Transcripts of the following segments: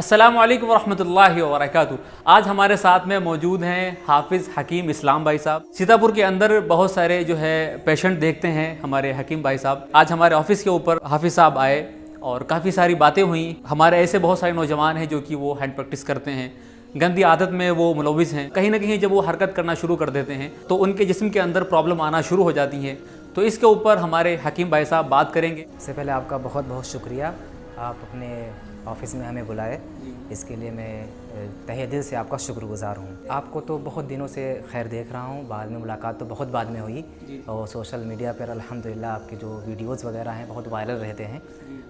अस्सलामु अलैकुम वरहमतुल्लाहि वबरकातुहू। आज हमारे साथ में मौजूद हैं हाफिज़ हकीम इस्लाम भाई साहब। सीतापुर के अंदर बहुत सारे जो है पेशेंट देखते हैं हमारे हकीम भाई साहब। आज हमारे ऑफिस के ऊपर हाफिज़ साहब आए और काफ़ी सारी बातें हुई। हमारे ऐसे बहुत सारे नौजवान हैं जो कि वो हैंड प्रैक्टिस करते हैं, गंदी आदत में वो मुलविस हैं। कहीं ना कहीं जब वो हरकत करना शुरू कर देते हैं तो उनके जिस्म के अंदर प्रॉब्लम आना शुरू हो जाती है। तो इसके ऊपर हमारे हकीम भाई साहब बात करेंगे। सबसे पहले आपका बहुत बहुत शुक्रिया, आप अपने ऑफिस में हमें बुलाए, इसके लिए मैं तहे दिल से आपका शुक्रगुजार हूँ। आपको तो बहुत दिनों से खैर देख रहा हूँ, बाद में मुलाकात तो बहुत बाद में हुई और सोशल मीडिया पर अल्हम्दुलिल्लाह आपके जो वीडियोस वगैरह हैं बहुत वायरल रहते हैं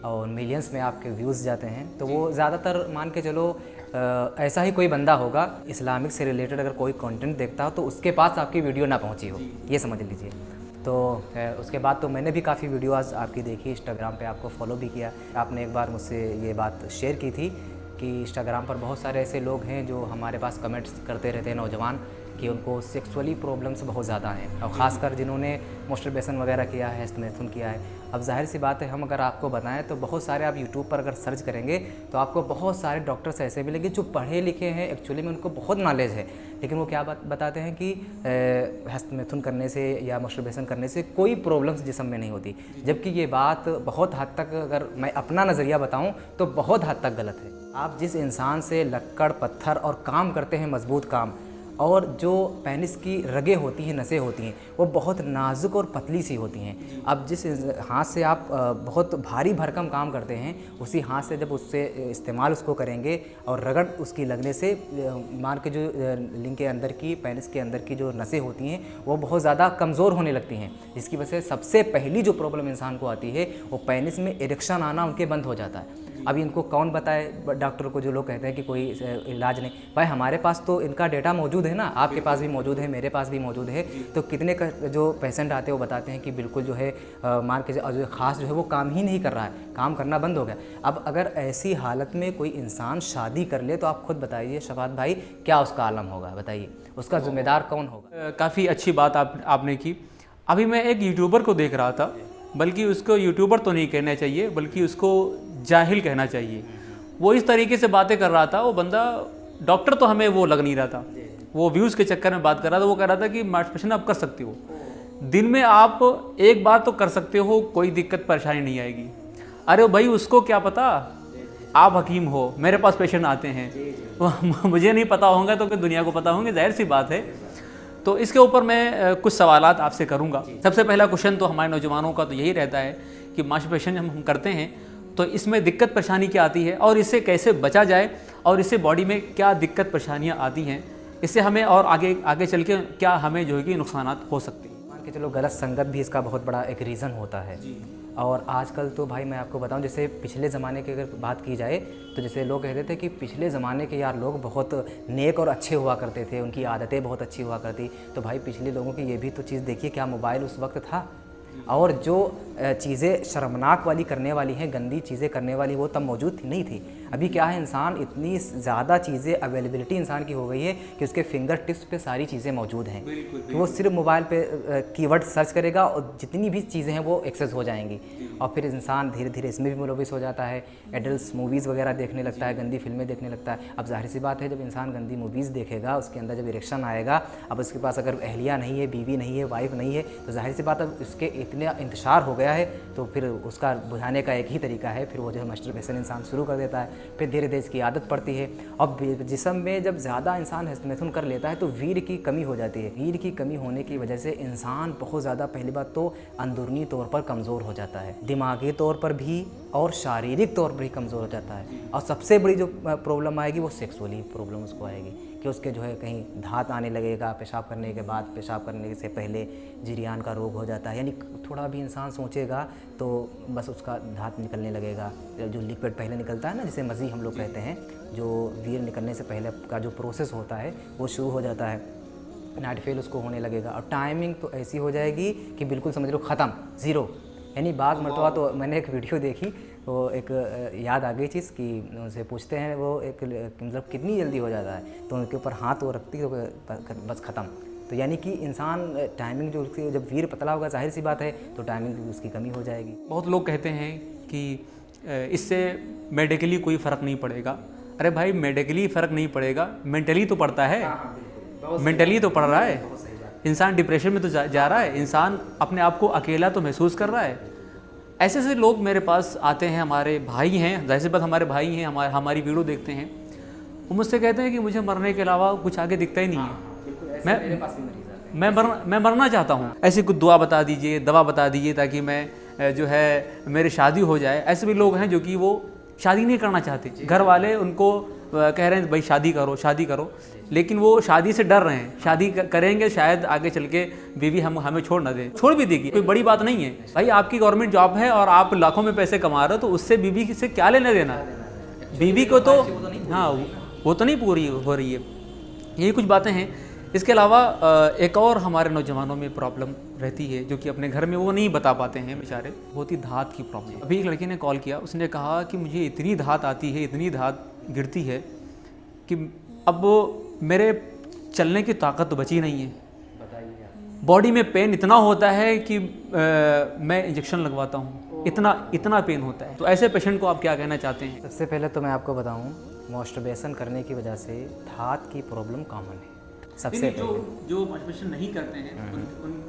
और मिलियंस में आपके व्यूज़ जाते हैं। तो वो ज़्यादातर मान के चलो ऐसा ही कोई बंदा होगा इस्लामिक से रिलेटेड अगर कोई कंटेंट देखता हो तो उसके पास आपकी वीडियो ना पहुँची हो, ये समझ लीजिए। तो उसके बाद तो मैंने भी काफ़ी वीडियोस आपकी देखी, इंस्टाग्राम पे आपको फॉलो भी किया। आपने एक बार मुझसे ये बात शेयर की थी कि इंस्टाग्राम पर बहुत सारे ऐसे लोग हैं जो हमारे पास कमेंट्स करते रहते हैं नौजवान कि उनको सेक्सुअली प्रॉब्लम्स बहुत ज़्यादा हैं और ख़ासकर जिन्होंने मास्टरबेशन वगैरह किया है, हस्तमैथुन किया है। अब जाहिर सी बात है, हम अगर आपको बताएं तो बहुत सारे आप यूट्यूब पर अगर सर्च करेंगे तो आपको बहुत सारे डॉक्टर्स ऐसे मिलेंगे जो पढ़े लिखे हैं, एक्चुअली में उनको बहुत नॉलेज है, लेकिन वो क्या बताते हैं कि हस्तमैथुन करने से या मास्टरबेशन करने से कोई प्रॉब्लम्स जिस्म में नहीं होती, जबकि ये बात बहुत हद तक अगर मैं अपना नज़रिया बताऊं तो बहुत हद तक गलत है। आप जिस इंसान से लक्कड़ पत्थर और काम करते हैं, मजबूत काम, और जो पेनिस की रगें होती हैं, नसें होती हैं, वो बहुत नाजुक और पतली सी होती हैं। अब जिस हाथ से आप बहुत भारी भरकम काम करते हैं, उसी हाथ से जब उससे इस्तेमाल उसको करेंगे और रगड़ उसकी लगने से मान के जो लिंग के अंदर की, पेनिस के अंदर की जो नसें होती हैं वो बहुत ज़्यादा कमज़ोर होने लगती हैं, जिसकी वजह से सबसे पहली जो प्रॉब्लम इंसान को आती है वो पेनिस में इरेक्शन आना उनके बंद हो जाता है। अब इनको कौन बताए डॉक्टर को, जो लोग कहते हैं कि कोई इलाज नहीं। भाई हमारे पास तो इनका डेटा मौजूद है ना, आपके पास भी मौजूद है, मेरे पास भी मौजूद है। तो कितने का जो पेशेंट आते हैं वो बताते हैं कि बिल्कुल जो है मान के जो ख़ास जो है वो काम ही नहीं कर रहा है, काम करना बंद हो गया। अब अगर ऐसी हालत में कोई इंसान शादी कर ले तो आप खुद बताइए शफात भाई, क्या उसका आलम होगा, बताइए उसका ज़िम्मेदार कौन होगा। काफ़ी अच्छी बात आपने की। अभी मैं एक यूट्यूबर को देख रहा था, बल्कि उसको यूट्यूबर तो नहीं कहना चाहिए बल्कि उसको जाहिल कहना चाहिए। वो इस तरीके से बातें कर रहा था, वो बंदा डॉक्टर तो हमें वो लग नहीं रहा था, वो व्यूज़ के चक्कर में बात कर रहा था। वो कह रहा था कि मास्टरबेशन आप कर सकते हो, दिन में आप एक बार तो कर सकते हो, कोई दिक्कत परेशानी नहीं आएगी। अरे भाई उसको क्या पता, आप हकीम हो, मेरे पास पेशेंट आते हैं, मुझे नहीं पता होंगे तो फिर दुनिया को पता होंगे, जाहिर सी बात है। तो इसके ऊपर मैं कुछ सवालात आपसे करूंगा। सबसे पहला क्वेश्चन तो हमारे नौजवानों का तो यही रहता है कि मास्टरबेशन हम करते हैं तो इसमें दिक्कत परेशानी क्या आती है और इससे कैसे बचा जाए और इससे बॉडी में क्या दिक्कत परेशानियां आती हैं, इससे हमें और आगे चल के क्या हमें जो है कि नुकसानात हो सकते हैं। मान के चलो गलत संगत भी इसका बहुत बड़ा एक रीज़न होता है। और आजकल तो भाई मैं आपको बताऊं, जैसे पिछले ज़माने की अगर बात की जाए तो जैसे लोग कहते थे कि पिछले ज़माने के यार लोग बहुत नेक और अच्छे हुआ करते थे, उनकी आदतें बहुत अच्छी हुआ करती। तो भाई पिछले लोगों की ये भी तो चीज़ देखिए, क्या मोबाइल उस वक्त था, और जो चीज़ें शर्मनाक वाली करने वाली हैं, गंदी चीज़ें करने वाली, वो तब मौजूद थी नहीं थी। अभी क्या है, इंसान इतनी ज़्यादा चीज़ें अवेलेबिलिटी इंसान की हो गई है कि उसके फिंगर टिप्स पे सारी चीज़ें मौजूद हैं कि वो सिर्फ मोबाइल पे कीवर्ड सर्च करेगा और जितनी भी चीज़ें हैं वो एक्सेस हो जाएंगी और फिर इंसान धीरे धीरे इसमें भी मुलविस हो जाता है। एडल्ट मूवीज़ वगैरह देखने लगता है, गंदी फिल्में देखने लगता है। अब जाहिर सी बात है, जब इंसान गंदी मूवीज़ देखेगा, उसके अंदर जब इरेक्शन आएगा, अब उसके पास अगर अहलिया नहीं है, बीवी नहीं है, वाइफ नहीं है, तो जाहिर सी बात अब उसके इतने इंतशार हो गया है तो फिर उसका बुझाने का एक ही तरीका है, फिर वो जो है मास्टरबेशन इंसान शुरू कर देता है। फिर धीरे धीरे इसकी आदत पड़ती है और जिस्म में जब ज़्यादा इंसान हस्तमैथुन कर लेता है तो वीर की कमी हो जाती है। वीर की कमी होने की वजह से इंसान बहुत ज़्यादा, पहली बात तो अंदरूनी तौर पर कमज़ोर हो जाता है, दिमागी तौर पर भी और शारीरिक तौर पर भी कमज़ोर हो जाता है। और सबसे बड़ी जो प्रॉब्लम आएगी वो सेक्सुअली प्रॉब्लम उसको आएगी कि उसके जो है कहीं धात आने लगेगा, पेशाब करने के बाद, पेशाब करने से पहले जिरियान का रोग हो जाता है। यानी थोड़ा भी इंसान सोचेगा तो बस उसका धात निकलने लगेगा, जो लिक्विड पहले निकलता है ना, जिसे मज़ी हम लोग कहते हैं, जो वीर निकलने से पहले का जो प्रोसेस होता है वो शुरू हो जाता है। नाइट फेल उसको होने लगेगा और टाइमिंग तो ऐसी हो जाएगी कि बिल्कुल समझ लो ख़त्म, ज़ीरो। यानी बाज़ मरतबा तो मैंने एक वीडियो देखी, वो एक याद आ गई चीज़ कि उनसे पूछते हैं वो एक मतलब कितनी जल्दी हो जाता है, तो उनके ऊपर हाथ वो रखती तो बस ख़त्म। तो यानी कि इंसान टाइमिंग जो उसकी, जब वीर पतला होगा जाहिर सी बात है तो टाइमिंग उसकी कमी हो जाएगी। बहुत लोग कहते हैं कि इससे मेडिकली कोई फ़र्क नहीं पड़ेगा, अरे भाई मेडिकली फ़र्क नहीं पड़ेगा, मेंटली तो पड़ता है, मेंटली तो पड़ रहा है। इंसान डिप्रेशन में तो जा रहा है, इंसान अपने आप को अकेला तो महसूस कर रहा है। ऐसे ऐसे लोग मेरे पास आते हैं, हमारे भाई हैं, जाहिर सी बात हमारे भाई हैं, हमारी वीडियो देखते हैं, वो मुझसे कहते हैं कि मुझे मरने के अलावा कुछ आगे दिखता ही नहीं है, मैं मरना चाहता हूँ, ऐसी कुछ दुआ बता दीजिए, दवा बता दीजिए ताकि मैं जो है मेरी शादी हो जाए। ऐसे भी लोग हैं जो कि वो शादी नहीं करना चाहते, घर वाले उनको कह रहे हैं भाई शादी करो, लेकिन वो शादी से डर रहे हैं, शादी करेंगे शायद आगे चल के बीवी हमें छोड़ ना दे, छोड़ भी देगी, कोई बड़ी बात नहीं है भाई। आपकी गवर्नमेंट जॉब है और आप लाखों में पैसे कमा रहे हो, तो उससे बीवी से क्या लेना देना, बीवी को तो हाँ वो तो नहीं पूरी हो रही है। यही कुछ बातें हैं। इसके अलावा एक और हमारे नौजवानों में प्रॉब्लम रहती है जो कि अपने घर में वो नहीं बता पाते हैं बेचारे, बहुत ही धात की प्रॉब्लम। अभी एक लड़की ने कॉल किया, उसने कहा कि मुझे इतनी धात आती है, इतनी धात गिरती है कि अब मेरे चलने की ताकत तो बची नहीं है, बॉडी में पेन इतना होता है कि मैं इंजेक्शन लगवाता हूँ, इतना पेन होता है। तो ऐसे पेशेंट को आप क्या कहना चाहते हैं? सबसे पहले तो मैं आपको बताऊं, मास्टरबेशन करने की वजह से धात की प्रॉब्लम कॉमन है। सबसे जो मास्टरबेशन नहीं करते हैं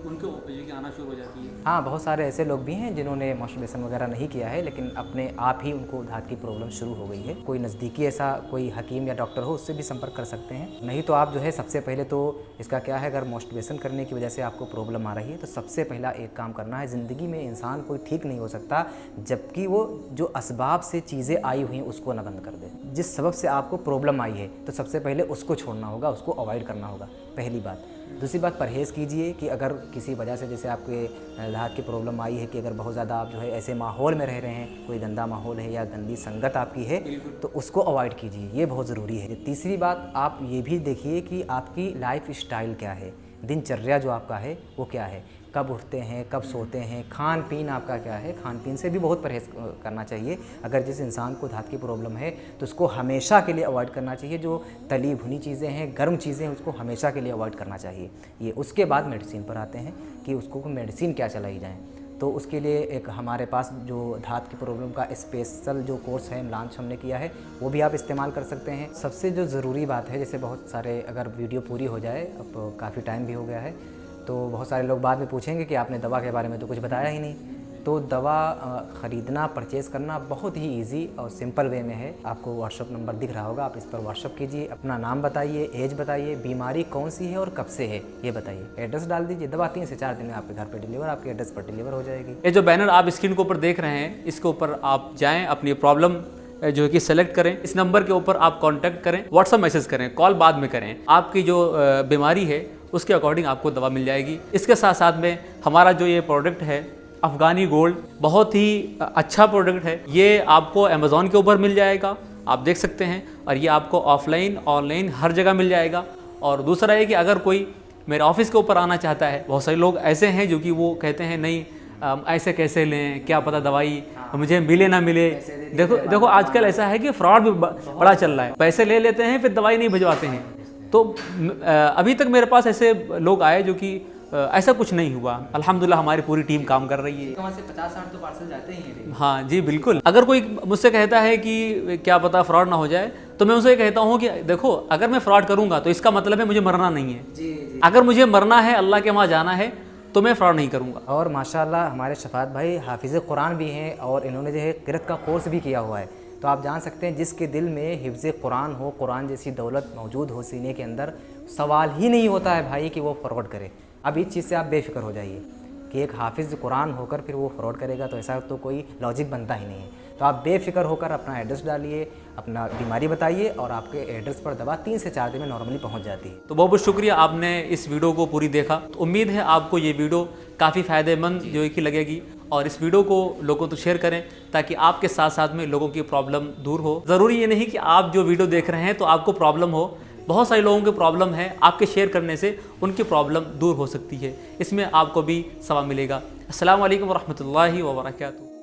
उनको आना शुरू हो जाती है। हाँ, बहुत सारे ऐसे लोग भी हैं जिन्होंने मास्टरबेशन वगैरह नहीं किया है, लेकिन अपने आप ही उनको धात की प्रॉब्लम शुरू हो गई है। कोई नज़दीकी ऐसा कोई हकीम या डॉक्टर हो, उससे भी संपर्क कर सकते हैं। नहीं तो आप जो है सबसे पहले तो इसका क्या है, अगर मास्टरबेशन करने की वजह से आपको प्रॉब्लम आ रही है तो सबसे पहला एक काम करना है। ज़िंदगी में इंसान कोई ठीक नहीं हो सकता जबकि वो जो असबाब से चीज़ें आई हुई हैं उसको ना बंद कर दे। जिस सबब से आपको प्रॉब्लम आई है तो सबसे पहले उसको छोड़ना होगा, उसको अवॉइड करना होगा, पहली बात। दूसरी बात, परहेज़ कीजिए कि अगर किसी वजह से जैसे आपके धात की प्रॉब्लम आई है कि अगर बहुत ज़्यादा आप जो है ऐसे माहौल में रह रहे हैं, कोई गंदा माहौल है या गंदी संगत आपकी है, तो उसको अवॉइड कीजिए, ये बहुत ज़रूरी है। तीसरी बात, आप ये भी देखिए कि आपकी लाइफ स्टाइल क्या है, दिनचर्या जो आपका है वो क्या है, कब उठते हैं, कब सोते हैं, खान पीन आपका क्या है। खान पीन से भी बहुत परहेज़ करना चाहिए। अगर जिस इंसान को धात की प्रॉब्लम है तो उसको हमेशा के लिए अवॉइड करना चाहिए। जो तली भुनी चीज़ें हैं, गर्म चीज़ें हैं, उसको हमेशा के लिए अवॉइड करना चाहिए। ये उसके बाद मेडिसिन पर आते हैं कि उसको मेडिसिन क्या चलाई जाए। तो उसके लिए एक हमारे पास जो धात की प्रॉब्लम का स्पेशल जो कोर्स है लॉन्च हमने किया है, वो भी आप इस्तेमाल कर सकते हैं। सबसे जो ज़रूरी बात है, जैसे बहुत सारे, अगर वीडियो पूरी हो जाए, अब काफ़ी टाइम भी हो गया है, तो बहुत सारे लोग बाद में पूछेंगे कि आपने दवा के बारे में तो कुछ बताया ही नहीं। तो दवा ख़रीदना, परचेज़ करना बहुत ही इजी और सिंपल वे में है। आपको व्हाट्सअप नंबर दिख रहा होगा, आप इस पर व्हाट्सअप कीजिए, अपना नाम बताइए, एज बताइए, बीमारी कौन सी है और कब से है ये बताइए, एड्रेस डाल दीजिए। दवा 3 से 4 दिन में आपके घर पर डिलीवर, आपके एड्रेस पर डिलीवर हो जाएगी। ये जो बैनर आप स्क्रीन के ऊपर देख रहे हैं, इसके ऊपर आप जाएँ, अपनी प्रॉब्लम जो है कि सेलेक्ट करें, इस नंबर के ऊपर आप कांटेक्ट करें, व्हाट्सअप मैसेज करें, कॉल बाद में करें। आपकी जो बीमारी है उसके अकॉर्डिंग आपको दवा मिल जाएगी। इसके साथ साथ में हमारा जो ये प्रोडक्ट है अफ़गानी गोल्ड, बहुत ही अच्छा प्रोडक्ट है। ये आपको अमेज़ॉन के ऊपर मिल जाएगा, आप देख सकते हैं, और ये आपको ऑफलाइन ऑनलाइन हर जगह मिल जाएगा। और दूसरा है कि अगर कोई मेरे ऑफिस के ऊपर आना चाहता है, बहुत सारे लोग ऐसे हैं जो कि वो कहते हैं नहीं ऐसे कैसे लें, क्या पता दवाई मुझे मिले ना मिले। देखो आजकल ऐसा है कि फ्रॉड भी बड़ा चल रहा है, पैसे ले लेते हैं फिर दवाई नहीं भिजवाते हैं। तो अभी तक मेरे पास ऐसे लोग आए जो कि ऐसा कुछ नहीं हुआ। अल्हम्दुलिल्लाह हमारी पूरी टीम काम कर रही है। वहाँ से 50-60 तो पार्सल जाते ही हैं। हाँ जी बिल्कुल। अगर कोई मुझसे कहता है कि क्या पता फ्रॉड ना हो जाए, तो मैं उसे कहता हूँ कि देखो अगर मैं फ्रॉड करूँगा तो इसका मतलब है मुझे मरना नहीं है। जी। अगर मुझे मरना है, अल्लाह के वहाँ जाना है, तो मैं फ्रॉड नहीं करूँगा। और माशाल्लाह हमारे शफात भाई हाफिज़ कुरान भी हैं और इन्होंने जो है क़िरात का कोर्स भी किया हुआ है। तो आप जान सकते हैं जिसके दिल में हिफ्ज़ कुरान हो, कुरान जैसी दौलत मौजूद हो सीने के अंदर, सवाल ही नहीं होता है भाई कि वो फ्रॉड करे। अब इस चीज़ से आप बेफिक्र हो जाइए कि एक हाफिज़ कुरान होकर फिर वो फ्रॉड करेगा, तो ऐसा तो कोई लॉजिक बनता ही नहीं है। तो आप बेफिक्र होकर अपना एड्रेस डालिए, अपना बीमारी बताइए और आपके एड्रेस पर दवा 3 से 4 दिन में नॉर्मली पहुंच जाती है। तो बहुत बहुत शुक्रिया, आपने इस वीडियो को पूरी देखा। तो उम्मीद है आपको ये वीडियो काफ़ी फ़ायदेमंद जो है कि लगेगी, और इस वीडियो को लोगों तक शेयर करें ताकि आपके साथ साथ में लोगों की प्रॉब्लम दूर हो। ज़रूरी ये नहीं कि आप जो वीडियो देख रहे हैं तो आपको प्रॉब्लम हो, बहुत सारे लोगों की प्रॉब्लम है, आपके शेयर करने से उनकी प्रॉब्लम दूर हो सकती है, इसमें आपको भी सवाब मिलेगा। अस्सलाम वालेकुम व रहमतुल्लाहि व बरकातहू।